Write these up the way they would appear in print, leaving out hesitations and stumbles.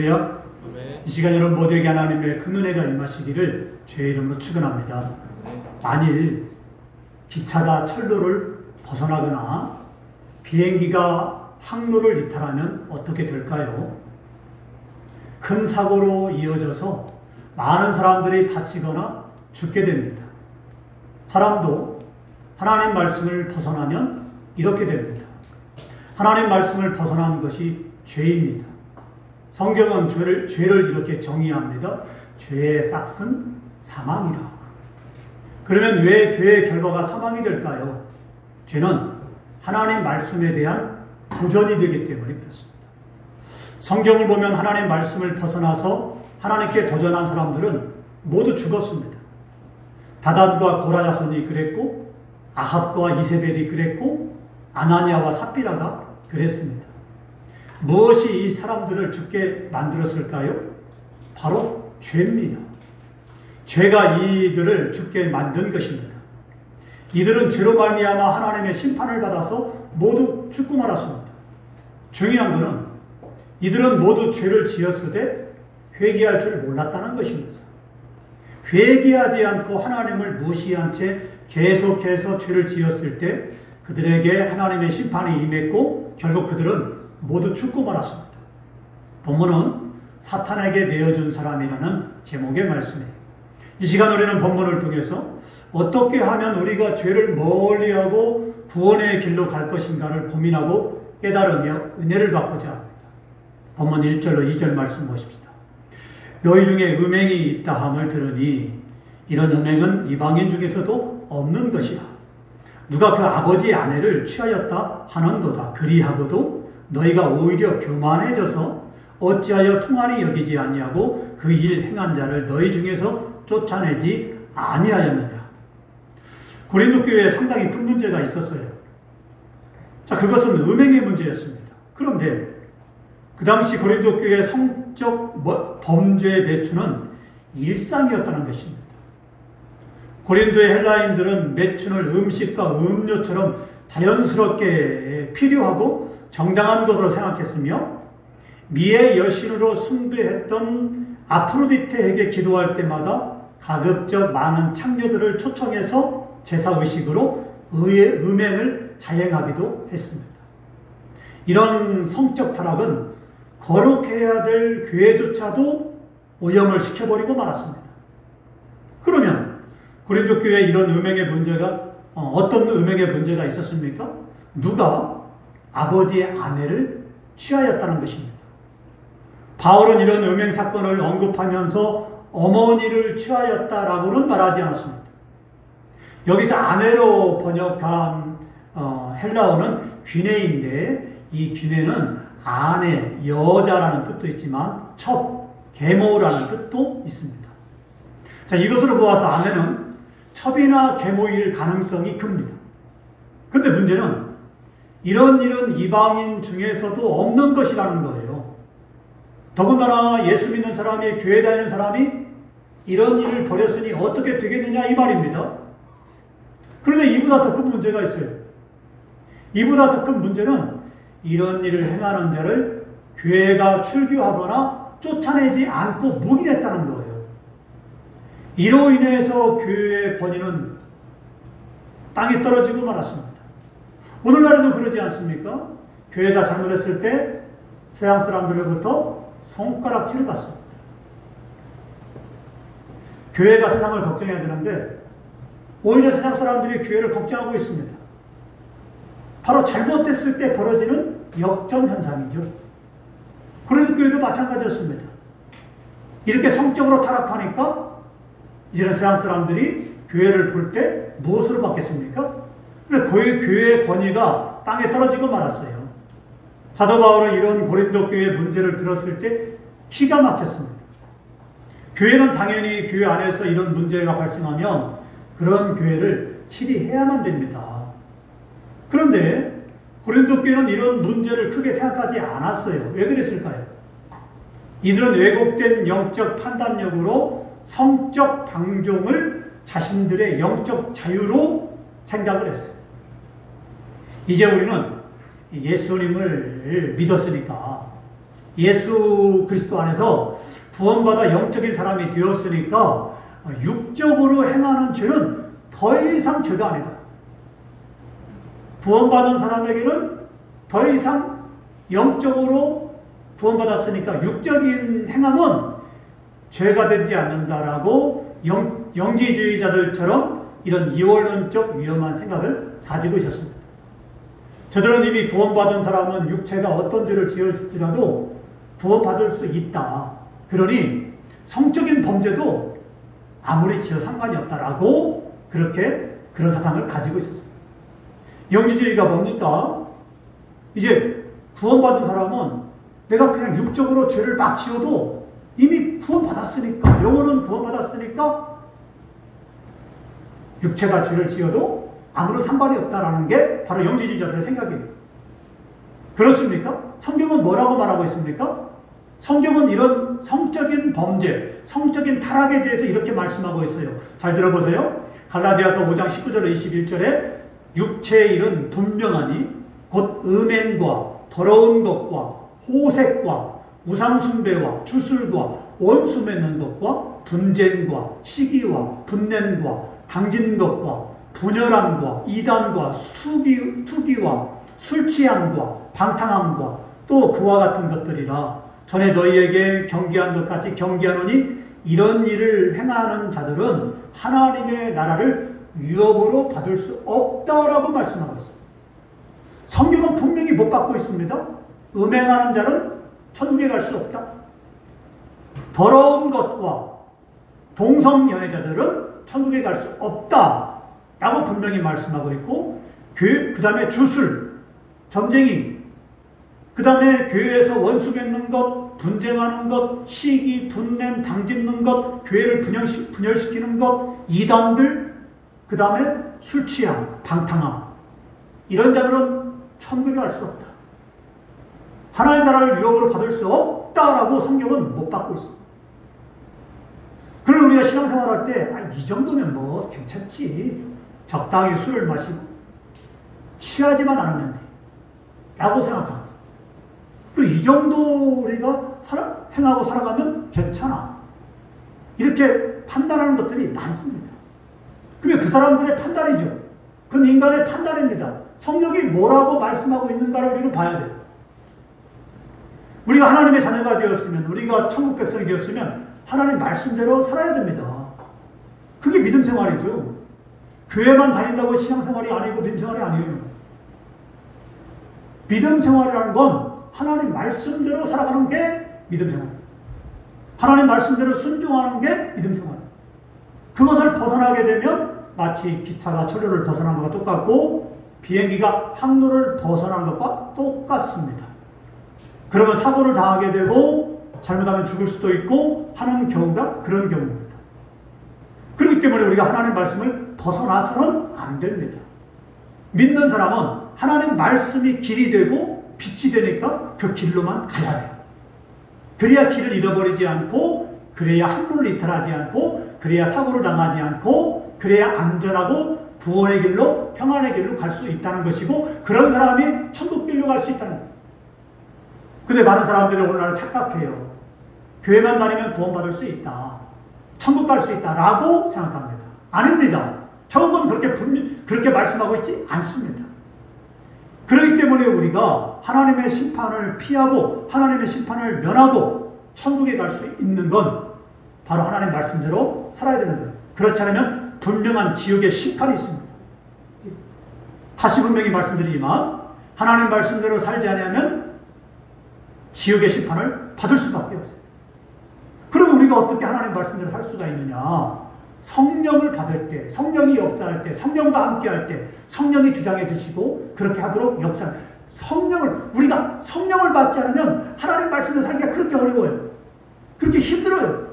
이 시간 여러분 모두에게 하나님의 큰 은혜가 임하시기를 주의 이름으로 축원합니다. 만일 기차가 철로를 벗어나거나 비행기가 항로를 이탈하면 어떻게 될까요? 큰 사고로 이어져서 많은 사람들이 다치거나 죽게 됩니다. 사람도 하나님 말씀을 벗어나면 이렇게 됩니다. 하나님 말씀을 벗어난 것이 죄입니다. 성경은 죄를 이렇게 정의합니다. 죄의 싹은 사망이라. 그러면 왜 죄의 결과가 사망이 될까요? 죄는 하나님 말씀에 대한 도전이 되기 때문에 그렇습니다. 성경을 보면 하나님 말씀을 벗어나서 하나님께 도전한 사람들은 모두 죽었습니다. 다단과 고라자손이 그랬고, 아합과 이세벨이 그랬고, 아나니아와 삽비라가 그랬습니다. 무엇이 이 사람들을 죽게 만들었을까요? 바로 죄입니다. 죄가 이들을 죽게 만든 것입니다. 이들은 죄로 말미암아 하나님의 심판을 받아서 모두 죽고 말았습니다. 중요한 것은 이들은 모두 죄를 지었으되 회개할 줄 몰랐다는 것입니다. 회개하지 않고 하나님을 무시한 채 계속해서 죄를 지었을 때 그들에게 하나님의 심판이 임했고 결국 그들은 모두 죽고 말았습니다. 본문은 사탄에게 내어준 사람이라는 제목의 말씀이에요. 이 시간 우리는 본문을 통해서 어떻게 하면 우리가 죄를 멀리하고 구원의 길로 갈 것인가를 고민하고 깨달으며 은혜를 받고자 합니다. 본문 1절로 2절 말씀 보십시다. 너희 중에 음행이 있다 함을 들으니 이런 음행은 이방인 중에서도 없는 것이라. 누가 그 아버지의 아내를 취하였다 하는도다. 그리하고도 너희가 오히려 교만해져서 어찌하여 통한이 여기지 아니하고 그 일 행한 자를 너희 중에서 쫓아내지 아니하였느냐. 고린도 교회에 상당히 큰 문제가 있었어요. 자, 그것은 음행의 문제였습니다. 그런데 그 당시 고린도 교회의 성적 범죄의 매춘은 일상이었다는 것입니다. 고린도의 헬라인들은 매춘을 음식과 음료처럼 자연스럽게 필요하고 정당한 것으로 생각했으며 미의 여신으로 숭배했던 아프로디테에게 기도할 때마다 가급적 많은 창녀들을 초청해서 제사의식으로 음행을 자행하기도 했습니다. 이런 성적 타락은 거룩해야 될 교회조차도 오염을 시켜버리고 말았습니다. 그러면 고린도 교회에 이런 음행의 문제가 어떤 음행의 문제가 있었습니까? 누가 아버지의 아내를 취하였다는 것입니다. 바울은 이런 음행 사건을 언급하면서 어머니를 취하였다라고는 말하지 않았습니다. 여기서 아내로 번역한 헬라어는 귀네인데 이 귀네는 아내, 여자라는 뜻도 있지만 첩, 계모라는 뜻도 있습니다. 자, 이것으로 보아서 아내는 첩이나 계모일 가능성이 큽니다. 그런데 문제는 이런 일은 이방인 중에서도 없는 것이라는 거예요. 더군다나 예수 믿는 사람이, 교회 다니는 사람이 이런 일을 벌였으니 어떻게 되겠느냐 이 말입니다. 그런데 이보다 더 큰 문제가 있어요. 이보다 더 큰 문제는 이런 일을 행하는 자를 교회가 출교하거나 쫓아내지 않고 묵인했다는 거예요. 이로 인해서 교회의 권위는 땅에 떨어지고 말았습니다. 오늘날에도 그러지 않습니까? 교회가 잘못했을 때 서양 사람들로부터 손가락질을 받습니다. 교회가 세상을 걱정해야 되는데 오히려 세상 사람들이 교회를 걱정하고 있습니다. 바로 잘못됐을 때 벌어지는 역전 현상이죠. 고린도 교회도 마찬가지였습니다. 이렇게 성적으로 타락하니까 이제는 세상 사람들이 교회를 볼 때 무엇으로 받겠습니까? 교회의 권위가 땅에 떨어지고 말았어요. 사도 바울은 이런 고린도 교회의 문제를 들었을 때 기가 막혔습니다. 교회는 당연히 교회 안에서 이런 문제가 발생하면 그런 교회를 치리해야만 됩니다. 그런데 고린도 교회는 이런 문제를 크게 생각하지 않았어요. 왜 그랬을까요? 이들은 왜곡된 영적 판단력으로 성적 방종을 자신들의 영적 자유로 생각을 했어요. 이제 우리는 예수님을 믿었으니까 예수 그리스도 안에서 구원받아 영적인 사람이 되었으니까 육적으로 행하는 죄는 더 이상 죄가 아니다. 구원받은 사람에게는 더 이상 영적으로 구원받았으니까 육적인 행함은 죄가 되지 않는다라고 영지주의자들처럼 이런 이원론적 위험한 생각을 가지고 있었습니다. 저들은 이미 구원받은 사람은 육체가 어떤 죄를 지을지라도 구원받을 수 있다. 그러니 성적인 범죄도 아무리 지어 상관이 없다라고 그런 사상을 가지고 있었습니다. 영지주의가 뭡니까? 이제 구원받은 사람은 내가 그냥 육적으로 죄를 막 지어도 이미 구원받았으니까, 영혼은 구원받았으니까 육체가 죄를 지어도 아무런 상관이 없다라는 게 바로 영지주의자들의 생각이에요. 그렇습니까? 성경은 뭐라고 말하고 있습니까? 성경은 이런 성적인 범죄, 성적인 타락에 대해서 이렇게 말씀하고 있어요. 잘 들어보세요. 갈라디아서 5장 19절 21절에 육체의 일은 분명하니 곧 음행과 더러운 것과 호색과 우상숭배와 주술과 원수 맺는 것과 분쟁과 시기와 분냄과 당진 것과 분열함과 이단과 투기와 술취함과 방탕함과 또 그와 같은 것들이라. 전에 너희에게 경계한 것 같이 경계하노니 이런 일을 행하는 자들은 하나님의 나라를 유업으로 받을 수 없다라고 말씀하고 있습니다. 성경은 분명히 못 받고 있습니다. 음행하는 자는 천국에 갈 수 없다. 더러운 것과 동성연애자들은 천국에 갈 수 없다 라고 분명히 말씀하고 있고, 그 다음에 주술, 점쟁이, 그 다음에 교회에서 원수 맺는 것, 분쟁하는 것, 시기, 분냄, 당짓는 것, 교회를 분열시키는 것, 이단들, 그 다음에 술취함, 방탕함, 이런 자들은 천국에 갈 수 없다. 하나님 나라를 유업으로 받을 수 없다라고 성경은 못 받고 있습니다. 그럼 우리가 신앙생활할 때 이 정도면 뭐 괜찮지, 적당히 술을 마시고 취하지만 않으면 돼 라고 생각합니다. 그리고 이 정도 우리가 행하고 살아가면 괜찮아, 이렇게 판단하는 것들이 많습니다. 그러면 그 사람들의 판단이죠. 그건 인간의 판단입니다. 성경이 뭐라고 말씀하고 있는가를 우리는 봐야 돼요. 우리가 하나님의 자녀가 되었으면, 우리가 천국 백성이 되었으면 하나님 말씀대로 살아야 됩니다. 그게 믿음 생활이죠. 교회만 다닌다고 신앙생활이 아니고 믿음 생활이 아니에요. 믿음 생활이라는 건 하나님 말씀대로 살아가는 게 믿음 생활이에요. 하나님 말씀대로 순종하는 게 믿음 생활이에요. 그것을 벗어나게 되면 마치 기차가 철로를 벗어나는 것과 똑같고 비행기가 항로를 벗어나는 것과 똑같습니다. 그러면 사고를 당하게 되고 잘못하면 죽을 수도 있고 하는 경우가 그런 경우입니다. 그렇기 때문에 우리가 하나님 말씀을 벗어나서는 안 됩니다. 믿는 사람은 하나님 말씀이 길이 되고 빛이 되니까 그 길로만 가야 돼요. 그래야 길을 잃어버리지 않고, 그래야 함부를 이탈하지 않고, 그래야 사고를 당하지 않고, 그래야 안전하고 구원의 길로, 평안의 길로 갈 수 있다는 것이고, 그런 사람이 천국 길로 갈 수 있다는 거예요. 근데 많은 사람들이 오늘날 착각해요. 교회만 다니면 구원받을 수 있다, 천국 갈 수 있다 라고 생각합니다. 아닙니다. 성경은 그렇게 말씀하고 있지 않습니다. 그렇기 때문에 우리가 하나님의 심판을 피하고 하나님의 심판을 면하고 천국에 갈 수 있는 건 바로 하나님 말씀대로 살아야 되는 거예요. 그렇지 않으면 분명한 지옥의 심판이 있습니다. 다시 분명히 말씀드리지만 하나님 말씀대로 살지 않으면 지옥의 심판을 받을 수밖에 없어요. 그럼 우리가 어떻게 하나님 말씀대로 살 수가 있느냐? 성령을 받을 때, 성령이 역사할 때, 성령과 함께 할 때 성령이 주장해 주시고 그렇게 하도록 우리가 성령을 받지 않으면 하나님 말씀대로 살기가 그렇게 어려워요. 그렇게 힘들어요.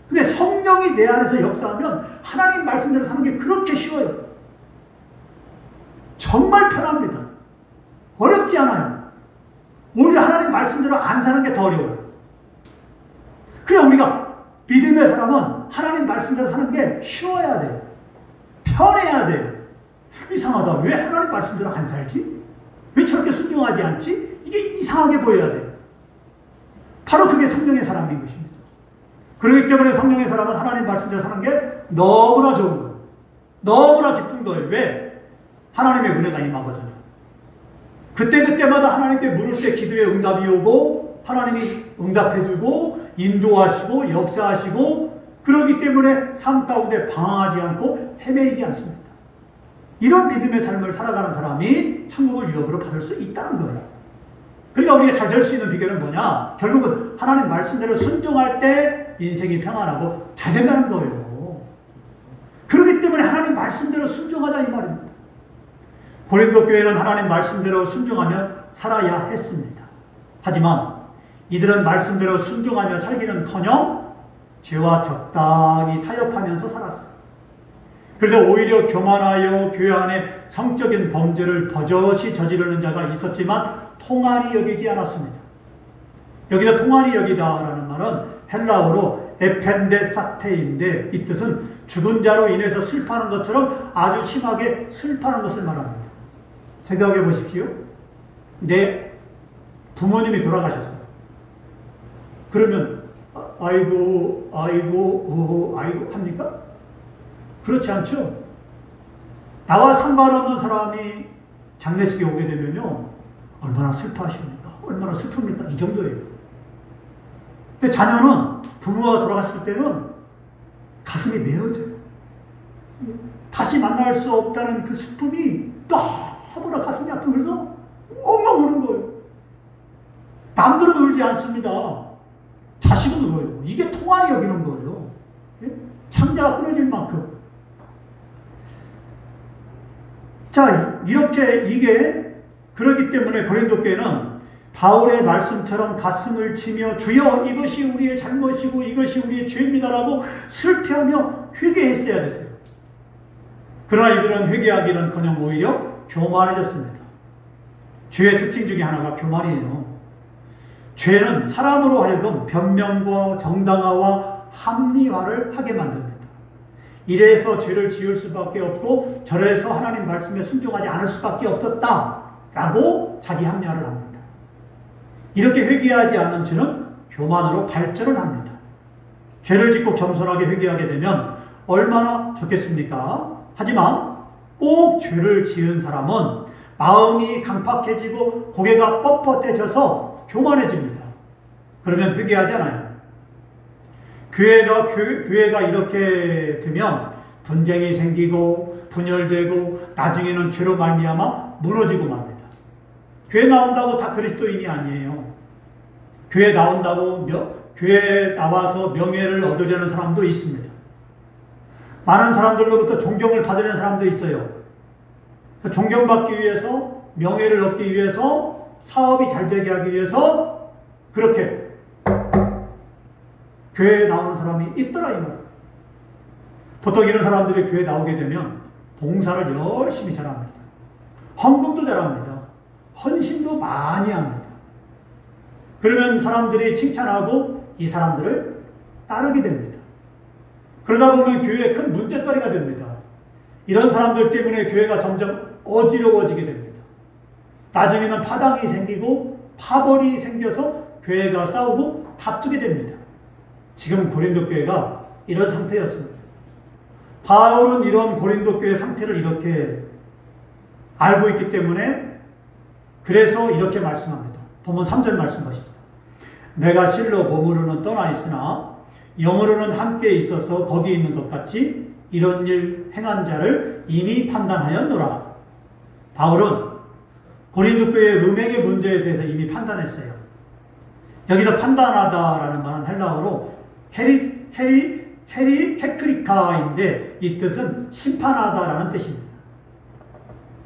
근데 성령이 내 안에서 역사하면 하나님 말씀대로 사는 게 그렇게 쉬워요. 정말 편합니다. 어렵지 않아요. 오히려 하나님 말씀대로 안 사는 게 더 어려워요. 그래, 우리가 믿음의 사람은 하나님 말씀대로 사는 게 쉬워야 돼요. 편해야 돼요. 이상하다. 왜 하나님 말씀대로 안 살지? 왜 저렇게 순종하지 않지? 이게 이상하게 보여야 돼요. 바로 그게 성령의 사람인 것입니다. 그렇기 때문에 성령의 사람은 하나님 말씀대로 사는 게 너무나 좋은 거예요. 너무나 기쁜 거예요. 왜? 하나님의 은혜가 임하거든요. 그때그때마다 하나님께 물을 때 기도에 응답이 오고 하나님이 응답해주고 인도하시고 역사하시고 그러기 때문에 삶 가운데 방황하지 않고 헤매이지 않습니다. 이런 믿음의 삶을 살아가는 사람이 천국을 유업으로 받을 수 있다는 거예요. 그러니까 우리가 잘 될 수 있는 비결은 뭐냐? 결국은 하나님 말씀대로 순종할 때 인생이 평안하고 잘 된다는 거예요. 그렇기 때문에 하나님 말씀대로 순종하자 이 말입니다. 고린도 교회는 하나님 말씀대로 순종하며 살아야 했습니다. 하지만 이들은 말씀대로 순종하며 살기는커녕 죄와 적당히 타협하면서 살았어요. 그래서 오히려 교만하여 교회 안에 성적인 범죄를 버젓이 저지르는 자가 있었지만 통할이 여기지 않았습니다. 여기서 통할이 여기다라는 말은 헬라어로 에펜데 사테인데 이 뜻은 죽은 자로 인해서 슬퍼하는 것처럼 아주 심하게 슬퍼하는 것을 말합니다. 생각해 보십시오. 내 부모님이 돌아가셨어요. 그러면 아이고 합니까? 그렇지 않죠? 나와 상관없는 사람이 장례식에 오게 되면요 얼마나 슬퍼하십니까? 얼마나 슬픕니까? 이 정도예요. 근데 자녀는 부모가 돌아갔을 때는 가슴이 메어져요. 다시 만날 수 없다는 그 슬픔이 너무나 가슴이 아프고 그래서 엉엉 우는 거예요. 남들은 울지 않습니다. 자식은 울어요. 이게 통할이 여기는 거예요. 창자가 끊어질 만큼. 자, 이게 그렇기 때문에 고린도 교회는 바울의 말씀처럼 가슴을 치며 주여 이것이 우리의 잘못이고 이것이 우리의 죄입니다라고 슬퍼하며 회개했어야 됐어요. 그러나 이들은 회개하기는커녕 오히려 교만해졌습니다. 죄의 특징 중에 하나가 교만이에요. 죄는 사람으로 하여금 변명과 정당화와 합리화를 하게 만듭니다. 이래서 죄를 지을 수밖에 없고 저래서 하나님 말씀에 순종하지 않을 수밖에 없었다라고 자기 합리화를 합니다. 이렇게 회개하지 않는 죄는 교만으로 발전을 합니다. 죄를 짓고 겸손하게 회개하게 되면 얼마나 좋겠습니까? 하지만 꼭 죄를 지은 사람은 마음이 강팍해지고 고개가 뻣뻣해져서 교만해집니다. 그러면 회개하지 않아요. 교회가 이렇게 되면 분쟁이 생기고 분열되고 나중에는 죄로 말미암아 무너지고 맙니다. 교회 나온다고 다 그리스도인이 아니에요. 교회 나와서 명예를 얻으려는 사람도 있습니다. 많은 사람들로부터 존경을 받으려는 사람도 있어요. 존경받기 위해서 명예를 얻기 위해서 사업이 잘 되게 하기 위해서 그렇게 교회에 나오는 사람이 있더라 이 말이에요. 보통 이런 사람들이 교회에 나오게 되면 봉사를 열심히 잘합니다. 헌금도 잘합니다. 헌신도 많이 합니다. 그러면 사람들이 칭찬하고 이 사람들을 따르게 됩니다. 그러다 보면 교회에 큰 문제거리가 됩니다. 이런 사람들 때문에 교회가 점점 어지러워지게 됩니다. 나중에는 파당이 생기고 파벌이 생겨서 교회가 싸우고 다투게 됩니다. 지금 고린도 교회가 이런 상태였습니다. 바울은 이런 고린도 교회 상태를 이렇게 알고 있기 때문에 그래서 이렇게 말씀합니다. 본문 3절 말씀 보십시다. 내가 실로 몸으로는 떠나 있으나 영으로는 함께 있어서 거기 있는 것 같이 이런 일 행한 자를 이미 판단하였노라. 바울은 고린도 교회의 음행의 문제에 대해서 이미 판단했어요. 여기서 판단하다라는 말은 헬라어로 케크리카인데 이 뜻은 심판하다라는 뜻입니다.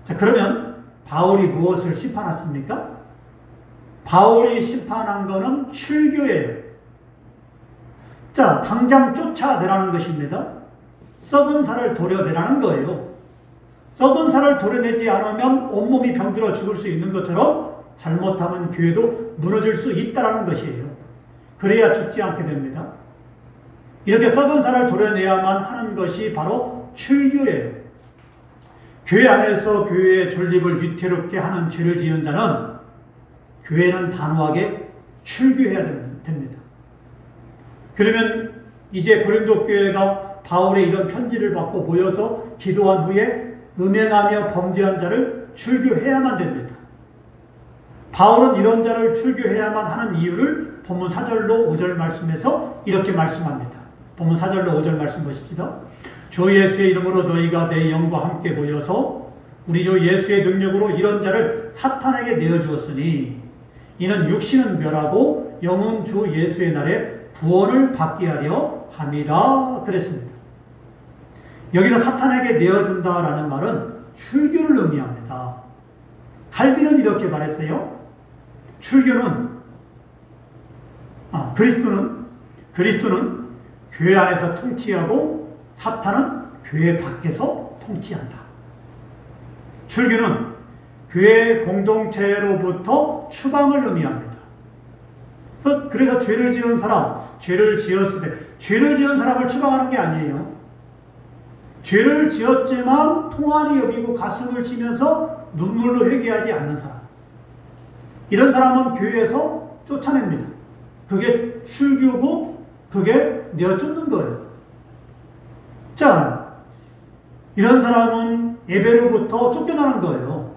자, 그러면 바울이 무엇을 심판했습니까? 바울이 심판한 것은 출교예요. 자, 당장 쫓아내라는 것입니다. 썩은 살을 도려내라는 거예요. 썩은 살을 도려내지 않으면 온몸이 병들어 죽을 수 있는 것처럼 잘못하면 교회도 무너질 수 있다는 것이에요. 그래야 죽지 않게 됩니다. 이렇게 썩은 살을 도려내야만 하는 것이 바로 출교예요. 교회 안에서 교회의 존립을 위태롭게 하는 죄를 지은 자는 교회는 단호하게 출교해야 됩니다. 됩니다. 그러면 이제 고린도 교회가 바울의 이런 편지를 받고 모여서 기도한 후에 음행하며 범죄한 자를 출교해야만 됩니다. 바울은 이런 자를 출교해야만 하는 이유를 본문 4절로 5절 말씀에서 이렇게 말씀합니다. 본문 4절로 5절 말씀 보십시다. 주 예수의 이름으로 너희가 내 영과 함께 모여서 우리 주 예수의 능력으로 이런 자를 사탄에게 내어주었으니 이는 육신은 멸하고 영은 주 예수의 날에 구원을 받게 하려 함이라 그랬습니다. 여기서 사탄에게 내어준다라는 말은 출교를 의미합니다. 칼빈은 이렇게 말했어요. 출교는 그리스도는 교회 안에서 통치하고 사탄은 교회 밖에서 통치한다. 출교는 교회 공동체로부터 추방을 의미합니다. 그래서 죄를 지은 사람, 죄를 지었을 때 죄를 지은 사람을 추방하는 게 아니에요. 죄를 지었지만 통한이 여기고 가슴을 치면서 눈물로 회개하지 않는 사람, 이런 사람은 교회에서 쫓아냅니다. 그게 출교고 그게 내어쫓는 거예요. 자, 이런 사람은 예배로부터 쫓겨나는 거예요.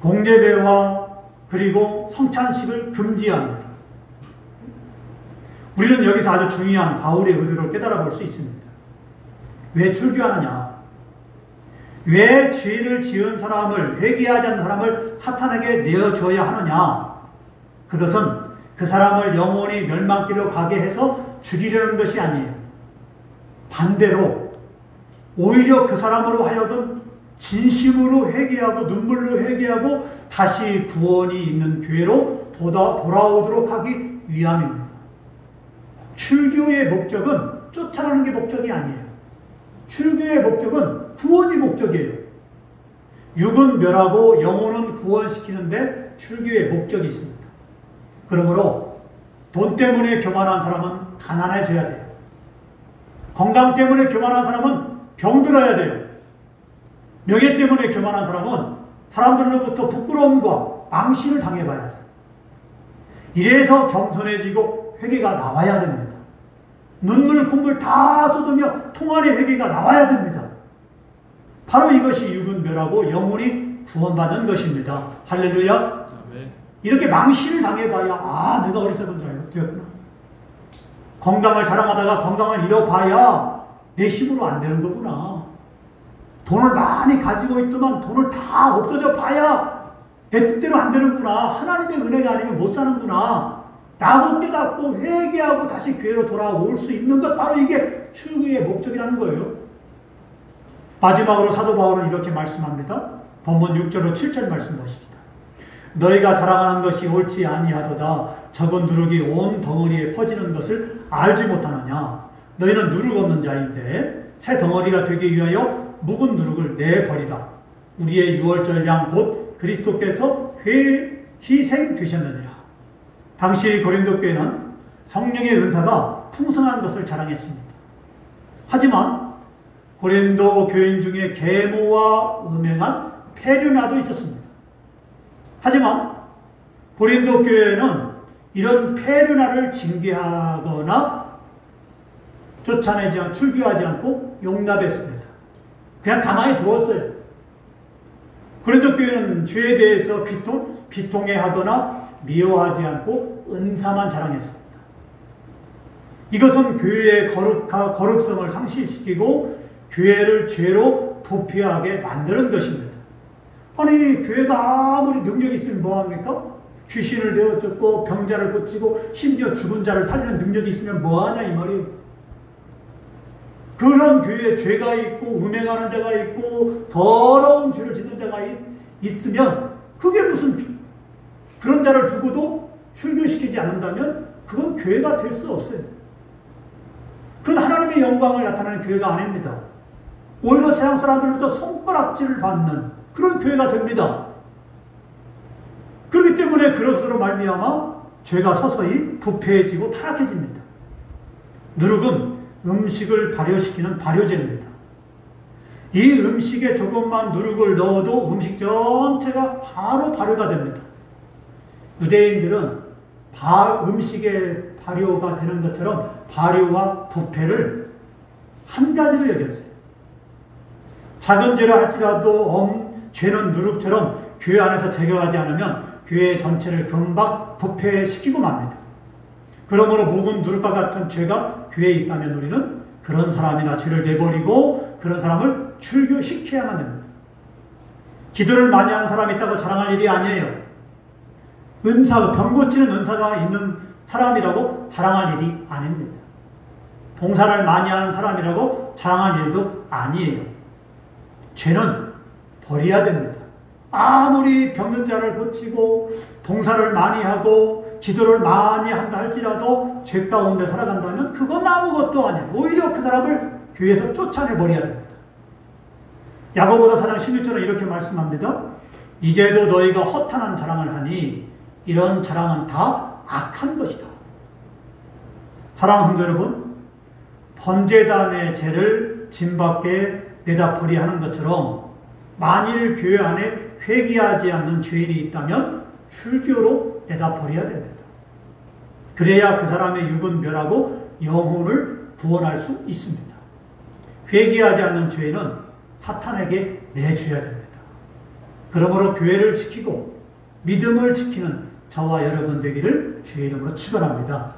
공예배와 그리고 성찬식을 금지합니다. 우리는 여기서 아주 중요한 바울의 의도를 깨달아 볼 수 있습니다. 왜 출교하느냐? 왜 죄를 지은 사람을, 회개하지 않는 사람을 사탄에게 내어줘야 하느냐? 그것은 그 사람을 영원히 멸망길로 가게 해서 죽이려는 것이 아니에요. 반대로 오히려 그 사람으로 하여금 진심으로 회개하고 눈물로 회개하고 다시 구원이 있는 교회로 돌아오도록 하기 위함입니다. 출교의 목적은 쫓아내는 게 목적이 아니에요. 출교의 목적은 구원이 목적이에요. 육은 멸하고 영혼은 구원시키는데 출교의 목적이 있습니다. 그러므로 돈 때문에 교만한 사람은 가난해져야 돼요. 건강 때문에 교만한 사람은 병들어야 돼요. 명예 때문에 교만한 사람은 사람들로부터 부끄러움과 망신을 당해봐야 돼요. 이래서 겸손해지고 회개가 나와야 됩니다. 눈물 콧물 다 쏟으며 통안의 회개가 나와야 됩니다. 바로 이것이 육은 멸하고 영혼이 구원받는 것입니다. 할렐루야. 이렇게 망신을 당해봐야 내가 어리석은 자였구나. 건강을 자랑하다가 건강을 잃어봐야 내 힘으로 안 되는 거구나. 돈을 많이 가지고 있더만 돈을 다 없어져 봐야 내 뜻대로 안 되는구나. 하나님의 은혜가 아니면 못 사는구나. 라고 깨닫고 회개하고 다시 교회로 돌아올 수 있는 것, 바로 이게 출교의 목적이라는 거예요. 마지막으로 사도 바울은 이렇게 말씀합니다. 본문 6절로 7절 말씀 보십시다. 너희가 자랑하는 것이 옳지 아니하도다. 적은 누룩이 온 덩어리에 퍼지는 것을 알지 못하느냐. 너희는 누룩 없는 자인데 새 덩어리가 되기 위하여 묵은 누룩을 내버리라. 우리의 유월절 양 곧 그리스도께서 희생되셨느니라. 당시 고린도 교회는 성령의 은사가 풍성한 것을 자랑했습니다. 하지만 고린도 교인 중에 계모와 음행한 페류나도 있었습니다. 하지만 고린도 교회는 이런 페류나를 징계하거나 쫓아내지 않고 출교하지 않고 용납했습니다. 그냥 가만히 두었어요. 고린도 교회는 죄에 대해서 비통해하거나 미워하지 않고 은사만 자랑했습니다. 이것은 교회의 거룩성을 상실시키고 교회를 죄로 부패하게 만드는 것입니다. 아니, 교회가 아무리 능력이 있으면 뭐합니까? 귀신을 내어쫓고 병자를 고치고 심지어 죽은 자를 살리는 능력이 있으면 뭐하냐 이 말이에요. 그런 교회에 죄가 있고 음행하는 자가 있고 더러운 죄를 짓는 자가 있으면 그게 무슨, 그런 자를 두고도 출교시키지 않는다면 그건 교회가 될 수 없어요. 그건 하나님의 영광을 나타내는 교회가 아닙니다. 오히려 세상 사람들로부터 손가락질을 받는 그런 교회가 됩니다. 그렇기 때문에 그것으로 말미암아 죄가 서서히 부패해지고 타락해집니다. 누룩은 음식을 발효시키는 발효제입니다. 이 음식에 조금만 누룩을 넣어도 음식 전체가 바로 발효가 됩니다. 유대인들은 음식의 발효가 되는 것처럼 발효와 부패를 한 가지로 여겼어요. 작은 죄라 할지라도 죄는 누룩처럼 교회 안에서 제거하지 않으면 교회 전체를 금방 부패시키고 맙니다. 그러므로 묵은 누룩과 같은 죄가 교회에 있다면 우리는 그런 사람이나 죄를 내버리고 그런 사람을 출교시켜야만 됩니다. 기도를 많이 하는 사람이 있다고 자랑할 일이 아니에요. 병 고치는 은사가 있는 사람이라고 자랑할 일이 아닙니다. 봉사를 많이 하는 사람이라고 자랑할 일도 아니에요. 죄는 버려야 됩니다. 아무리 병든 자를 고치고 봉사를 많이 하고 기도를 많이 한다 할지라도 죄 가운데 살아간다면 그건 아무것도 아니에요. 오히려 그 사람을 교회에서 쫓아내버려야 됩니다. 야고보서 4장 11절은 이렇게 말씀합니다. 이제도 너희가 허탄한 자랑을 하니 이런 자랑은 다 악한 것이다. 사랑하는 성도 여러분, 번제단의 죄를 짐 밖에 내다 버리야 하는 것처럼 만일 교회 안에 회개하지 않는 죄인이 있다면 출교로 내다 버려야 됩니다. 그래야 그 사람의 육은 멸하고 영혼을 구원할 수 있습니다. 회개하지 않는 죄인은 사탄에게 내줘야 됩니다. 그러므로 교회를 지키고 믿음을 지키는 저와 여러분 되기를 주의 이름으로 축원합니다.